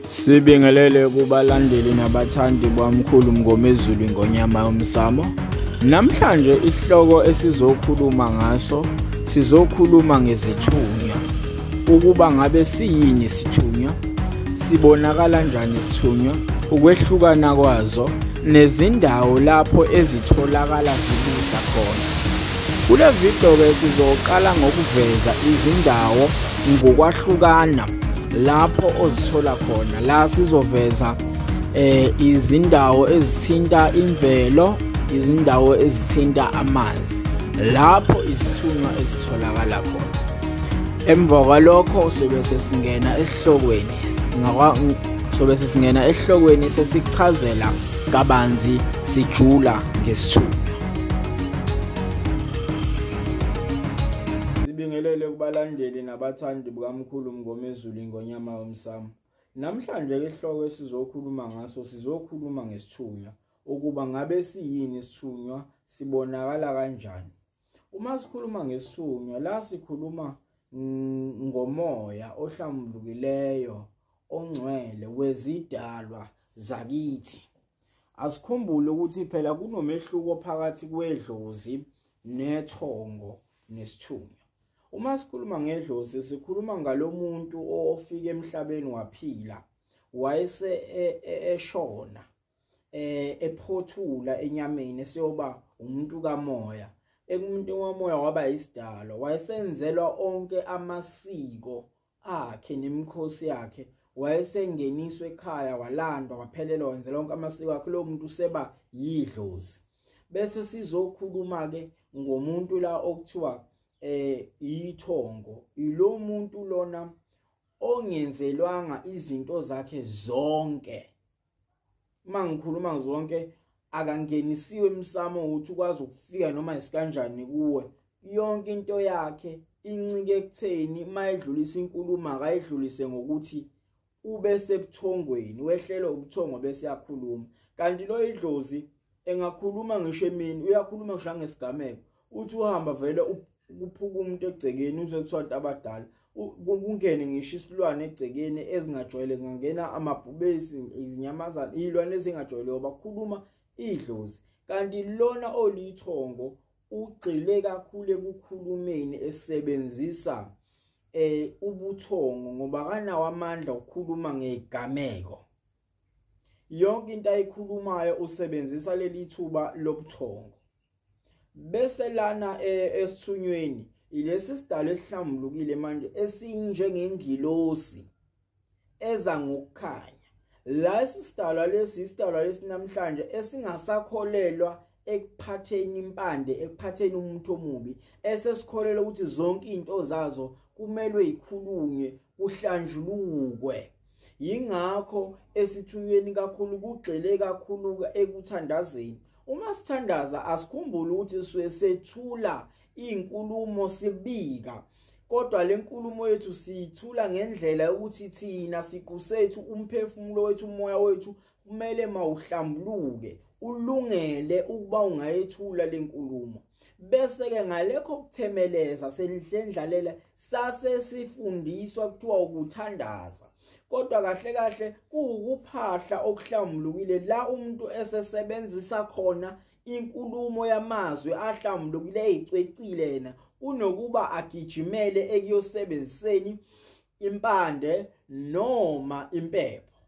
Sibingelele kubalandeli nabathandi bamkhulu Mngomezulu ngonyama yomsamo. Namhlanje isihloko esizokhuluma ngaso sizokhuluma ngezithunywa. Ukuba ngabe siyini isithunywa, sibonakala kanjani isithunywa, ukwehlukana kwazo nezindawo lapho ezitholakala zibusa khona. Kule video ke sizoqala ngokuveza izindawo ngokwahlukana lapho ozithola khona. La sizoveza izindawo ezithinta imvelo, izindawo ezithinta amanzi, lapho izithunywa ezitholakala khona. Emva kwalokho sobe sesingena esihlokweni sesichazela kabanzi sijula ngesithunywa. Sibingelele kubalandeli nabathandi bukamkhulu Mngomezulu ngonyama yomsamo. Namhlanje ke isihloko esizokhuluma ngaso sizokhuluma ngesithunywa. Ukuba ngabe siyini isithunywa, sibonakala kanjani. Uma sikhuluma ngesithunywa, la sikhuluma ngomoya ohlambulukileyo, ongcwele wezidalwa zakithi. Asikhumbule ukuthi phela kunomehluko phakathi kwedlozi nethongo nesithunywa. Uma sikhuluma ngedlozi, sikhuluma ngalomuntu ofika emhlabeni waphila, wayese eshona, ephothula enyameni esiyoba umuntu kamoya. Ekumuntu wamoya waba isidalwa, wayesenzelwa onke amasiko akhe nemikhosi yakhe, wayesengeniswa ekhaya, walandwa, waphelelwa, wenzelwa onke amasiko akhe. Lo muntu seba yidlozi. Bese sizokhuluma ke ngomuntu la okuthiwa ithongo. Ilo muntu lona ongenzelwanga izinto zakhe zonke. Mangikhuluma zonke, akangenisiwe emsamo ukuthi ukwazi ukufika noma isikanjani kuwe. Yonke into yakhe incike ekutheni mayedlulisa inkulumo akayidlulise ngokuthi ube sebuthongweni, wehlelwe ubuthongo bese yakhuluma. Kanti lo idlozi engakhuluma ngisho emini, uyakhuluma ngisho ngesigameko. Uthi uhamba vele uphuka umuntu egcekeni uzothola abadala. Kungene ngisho isilwane egcekeni ezingajwayele, ngangena amabhubesi, izinyamazana, izilwane ezingajwayele bakhuluma idlozi. Kanti lona olithongo ugxile kakhulu ekukhulumeni esebenzisa ubuthongo ngoba kanawo amandla okukhuluma ngegameko. Yonke into ayikhulumayo usebenzisa leli thuba lobuthongo. Bese lana esithunyweni ilesi sidalo esihlambulukile manje esinjengengilosi eza ngokukhanya. La isidalwa lesi namhlanje esingasakholelwa ekuphatheni impande, ekuphatheni umuntu omubi, esesikholelwa ukuthi zonke izinto zazo kumelwe ikhulunywe, kuhlanjulukwe. Yingakho esithunyweni kakhulu kugxile kakhulu ekuthandazeni. Uma sithandaza asikhumbule ukuthi suye sethula inkulumo sibika, kodwa le nkulumo yethu siyithula ngendlela yokuthi thina siqu sethu, umphefumulo wethu, umoya wethu kumele mawuhlambuluke, ulungele ukuba ungayethula le nkulumo. Bese ke ngalekho kuthemeleza selidlalela sase sifundiswa kuthiwa ukuthandaza. Kodwa kahle kahle kuwukuphahla okuhlambulukile la umuntu esesebenzisa khona inkulumo yamazwi ahlambulukile ezicwecile yena, kunokuba agijimele ekuyosebenziseni impande noma impepho.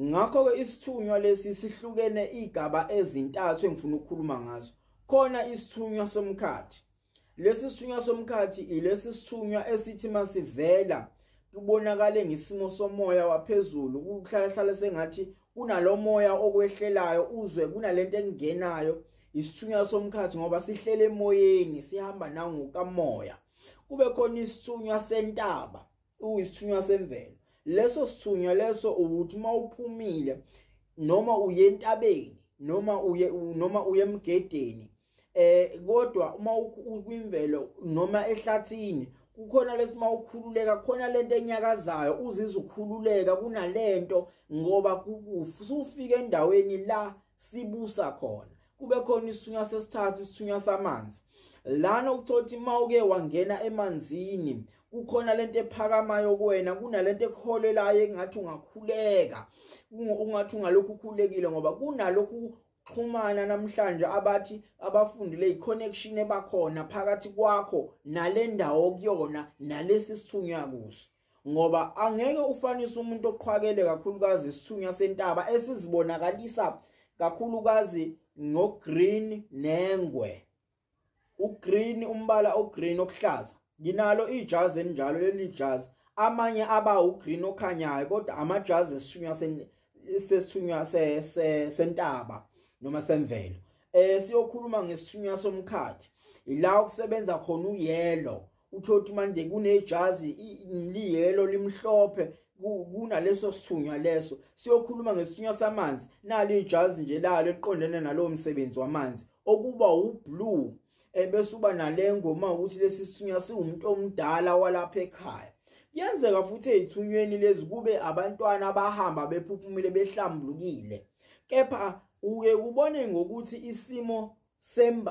Ngakho ke isithunywa lesi sihlukene igaba ezintathu engifuna ukukhuluma ngazo. Khona isithunywa somkhathi. Lesi sithunywa somkhathi ilesi sithunywa esithi masivela kubonakale ngisimo somoya waphezulu, ukuhlala sengathi kunalomoya okwehlelayo, uzwe kunalento engenayo. Isithunywa somkhathi ngoba sihlele emoyeni, sihamba nangokamoya. Kube khona isithunywa sentaba, uyisithunywa semvelo. Leso sithunywa leso ukuthi mawuphumile noma uye entabeni noma uye emgedeni, kodwa uma ukwimvelo noma ehlathini, kukhona lesima ukhululeka, khona lento enyakazayo, uzizwa ukhululeka kunalento ngoba usufika endaweni la sibusa khona. Kube khona isithunywa sesithathu, isithunywa samanzi. Lana ukuthothi mawuke wangena emanzini, kukhona lento ephakamayo kuwena, kunalento ekuholelayo engathi ungakhuleka, ungathi ungalokhu ukhulekile ngoba kunalokhu xhumana namhlanje abathi abafundile iconnection ebakhona phakathi kwakho nale ndawo kuyona nalesi sithunywa kuso. Ngoba angeke ufanise umuntu oqhwakele kakhulukazi isithunywa sentaba esizibonakalisa kakhulukazi ngogreen nengwe. Ugreen, umbala ogreen okuhlaza. Nginalo ijazi enjalo, leli jazi amanye aba ugreen okhanyayo kodwa amajazi sesithunywa sentaba noma semvelo. Siyokhuluma ngesithunywa somkhathi. Ila okusebenza khona uyelo. Uthothi manje kunejazi liyelo limhlophe kunaleso sithunywa leso. Siyokhuluma ngesithunywa samanzi. Nali ijazi nje lalo eliqondene nalowo msebenzi wamanzi okuba ublue. Bese uba nalengo uma ukuthi lesi sithunywa siwumuntu omdala walapha ekhaya. Kuyenzeka futhi ezithunyweni lezi kube abantwana abahamba bephuphumile behlambulukile. Kepha uye ubone ngokuthi isimo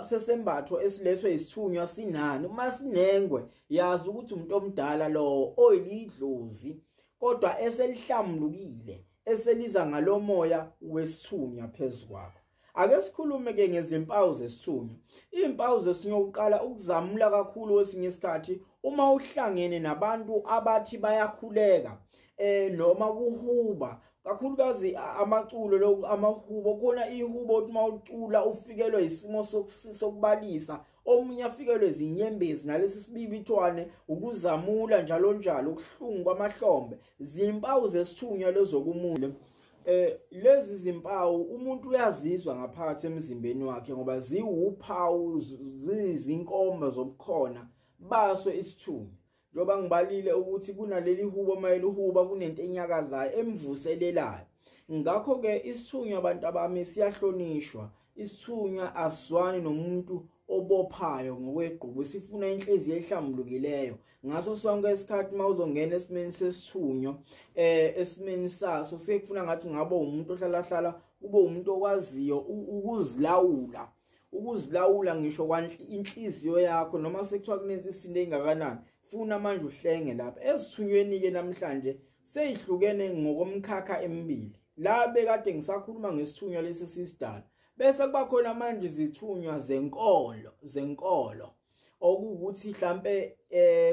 sesembatho esilethwe isithunywa sinani. Uma sinengwe yazi ukuthi umuntu omdala lo oyilidlozi kodwa eselihlambulukile eseliza ngalomoya wesithunywa phezukwakho. Ake sikhulume ke ngezimpawu zesithunywa. Izimpawu zesithunywa uqala ukuzamula kakhulu kwesinye isikhathi uma uhlangene nabantu abathi bayakhuleka noma kuhuba kakhulukazi amaculo lo amahubo khona ihubo uthi mawucula ufikelwe isimo sokubalisa omunye afikelwe izinyembezi nalesi sibibithwane ukuzamula njalo njalo ukuhlungu kwamahlombe. Zimpawu zesithunywa lezokumule. Lezi zimpawu umuntu uyazizwa ngaphakathi emzimbeni wakhe ngoba ziwuphawu zizinkomba zobukhona baso isithunywa. Njoba ngibalile ukuthi kunaleli hubo mayelo huba kunento enyakazayo emvuselelayo. Ngakho ke isithunywa abantu abami siyahlonishwa. Isithunywa asizwani nomuntu obophayo ngokweqhubu, sifuna inhliziyo ehlambulukileyo. Ngaso sonke isikhathi mawuzongena esimeni sesithunywa esimeni saso sekufuna ngathi ngaba umuntu ohlala kube umuntu okwaziyo ukuzilawula. Ukuzilawula ngisho inhliziyo yakho noma sekuthiwa kunenza isinto engakanani funa manje uhlenge lapha. Ezithunyweni ke namhlanje seyihlukene ngokomkhakha emibili. La bekade ngisakhuluma ngesithunywa lesi sisidala bese kuba khona manje izithunywa zenkolo okuwukuthi mhlambe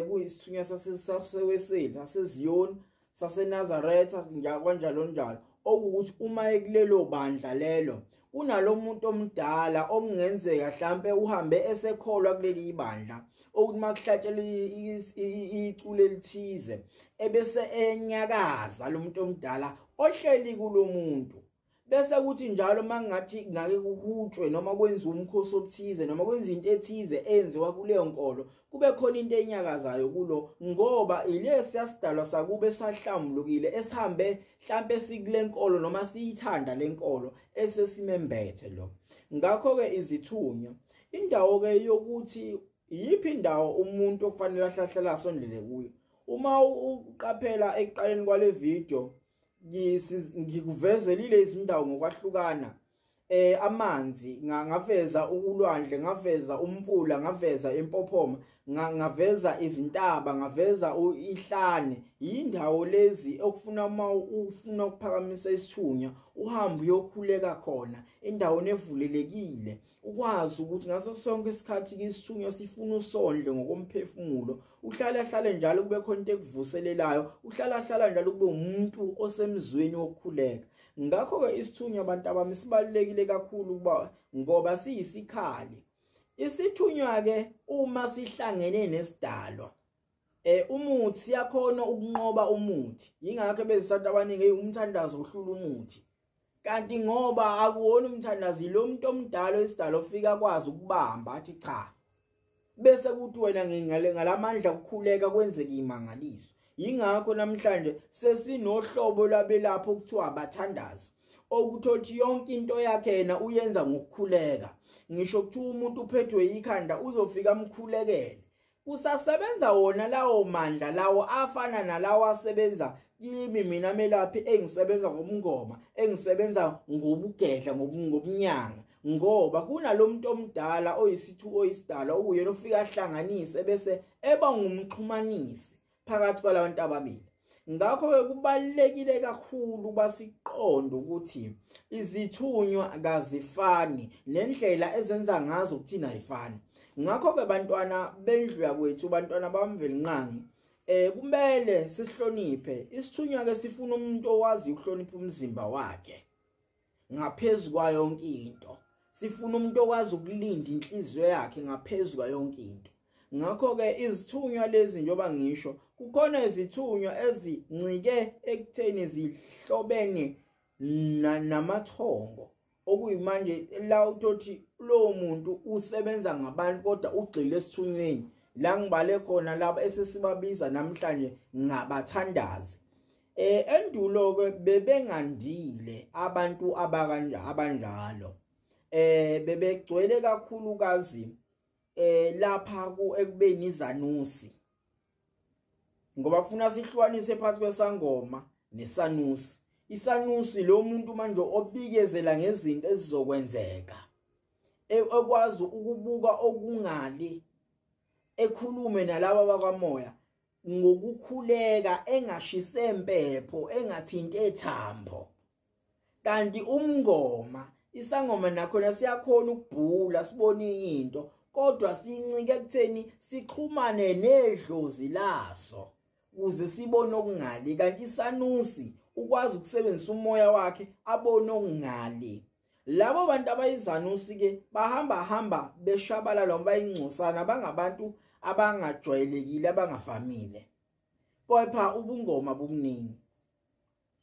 kuyisithunywa saseweseli saseZiyoni saseNazaretha kanjalo njalo okuwukuthi uma ekulelo bandla lelo kunalomuntu omdala okungenzeka mhlambe uhambe esekholwa kuleli ibandla ukuthi makuhlatshelwa icule elithize ebese enyakaza lo muntu omdala ohleli kulomuntu. Bese kuthi njalo mangathi ngake kuhutshwe noma kwenziwa umkhosi othize noma kwenziwa into ethize enziwa kuleyo nkolo kube khona into enyakazayo kulo ngoba ilesi yasidalwa sakube sahlambulukile esihambe mhlambe sikule nkolo noma siyithanda lenkolo esesimembethe lo. Ngakho ke izithunywa indawo ke yokuthi yipi indawo umuntu okufanele ahlahlala asondele kuyo. Uma uqaphela ekuqaleni kwale video ngikuvezelile izindawo ngokwahlukana. Amanzi ngaveza ulwandle, ngaveza umfula, ngaveza impophoma, ngaveza izintaba, ngaveza ihlane. Indawo lezi okufuna uma ufuna ukuphakamisa isithunywa uhambe uyokhuleka khona endaweni evulelekile ukwazi ukuthi ngaso sonke isikhathi isithunywa sifuna usondle ngokomphefumulo. Uhlala njalo kube khona into ekuvuselelayo, uhlala njalo kube umuntu osemzweni wokukhuleka. Ngakho ke isithunywa abantu abami sibalekile kakhulu ngoba siyisikhali. Isithunywa ke uma sihlangene nesidalwa umuthi yakhona ukunqoba umuthi. Yingakho bezisathi abaningi umthandazo uhlula umuthi. Kanti ngoba akuwona umthandazi lo muntu omdala isidalo ufika kwazi ukubamba athi cha. Bese kuthi wena ngalamandla ukukhuleka kwenzeka imangaliso. Yingakho namhlanje sesinohlobo labelapho okuthiwa abathandazi okuthothi yonke into yakhe yena uyenza ngokukhuleka. Ngisho kuthiwa umuntu uphethwe ikhanda uzofika amkhulekele. Kusasebenza wona lawo mandla lawo afana nalawo asebenza kimi mina melaphi engisebenza ngomngoma, engisebenza ngobugedla ngobunyanga. Ngoba kunalomuntu omdala oyisithu oyisidala uyena ofika ahlanganise bese eba ngumxhumanisi phakathi kwalabantu ababili. Ngakho-ke kubalulekile kakhulu basiqonde ukuthi izithunywa akazifani nendlela ezenza ngazo ukuthina ayifani. Ngakho-ke bantwana bendlu yakwethu, bantwana bamvelinqangi, kumele sihloniphe. Isithunywa-ke sifuna umuntu owazi ukuhlonipha umzimba wakhe ngaphezu kwayo yonke into. Sifuna umuntu okwazi ukulinda inhliziyo yakhe ngaphezu kwayo yonke into. Ngakho-ke izithunywa lezi njengoba ngisho, kukhona izithunywa ezincike ekutheni zihlobene namathongo, okuyimanje la uthi lowo muntu usebenza ngabantu kodwa ugxile esithunyweni. La ngibale khona laba esesibabiza namhlanje ngabathandazi. Endulo-ke bebengandile abantu abanjalo. Bebegcwele kakhulukazi lapha ekubeni izanusi, ngoba kufuna sihlukanise phakathi kwesangoma nesanusi. Isanusi lo muntu manje obikezela ngezinto ezizokwenzeka, ekwazi ukubuka okungali, ekhulume nalabo bakamoya ngokukhuleka, engashise impepho, engathinti ethambo. Kanti umngoma, isangoma nakhona siyakhona ukubhula sibone into, kodwa sincike ekutheni sixhumane nedlozi laso ukuze sibone okungali. Kanti isanusi ukwazi ukusebenzisa umoya wakhe abone okungali. Labo bantu abayizanusi-ke bahamba beshabalala noma bayingcosana, bangabantu abangajwayelekile, abangavamile, kepha ubungoma bubuningi.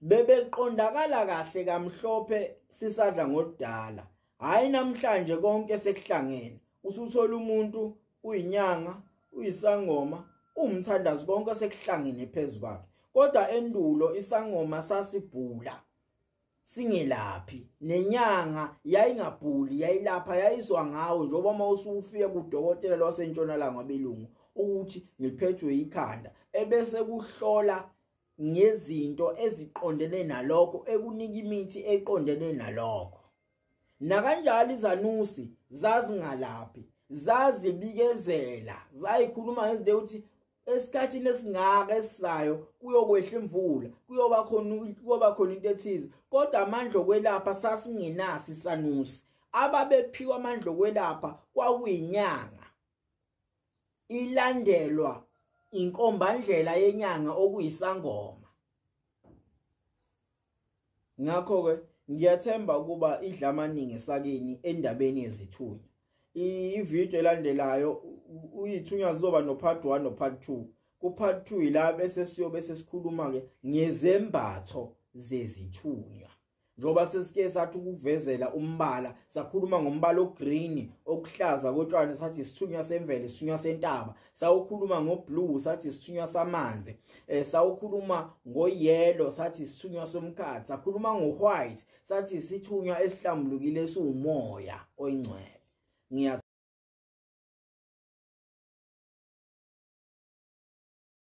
Bebeqondakala kahle kamhlophe sisadla ngodala, hayi namhlanje konke sekuhlangene. Usuthola umuntu uyinyanga, uyisangoma, umthandazi, konke sekuhlangene phezu kwakhe. Kodwa endulo isangoma sasibhula singelaphi, nenyanga yayingabhuli, yayilapha, yayizwa ngawo. Njengoba uma usufika kudokotela wasentshonalanga wabelungu ukuthi ngiphethwe ikhanda, ebese kuhlola ngezinto eziqondene nalokho, ekunika imithi eqondene nalokho. Nakanjalo izanusi zazingalaphi, zazibikezela, zayikhuluma ngezinto ukuthi esikhathini esingaka esizayo kuyokwehla imvula, kuyoba khona into ethize. Kodwa amandla okwelapha sasingenaso isanusi. Ababephiwa amandla okwelapha kwakuyinyanga, ilandelwa inkombandlela yenyanga okuyisangoma. Ngakho-ke ngiyathemba ukuba idla amaningi sakini endabeni yezithunywa. Ivideo elandelayo uyithunywa zizoba no part 1 no part 2. Ku part 2 ila bese sikhuluma ke ngezembatho zezithunywa. Njoba sesike sathi ukuvezela umbala, sakhuluma ngombala ogreen, okuhlaza kotshani sathi isithunywa semvelo, isithunywa sentaba. Sawukhuluma ngoblue sathi isithunywa samanzi. Sawukhuluma ngoyellow sathi isithunywa somkhathi. Sakhuluma ngowhite sathi isithunywa esihlambulukile esiwumoya oyingcwele.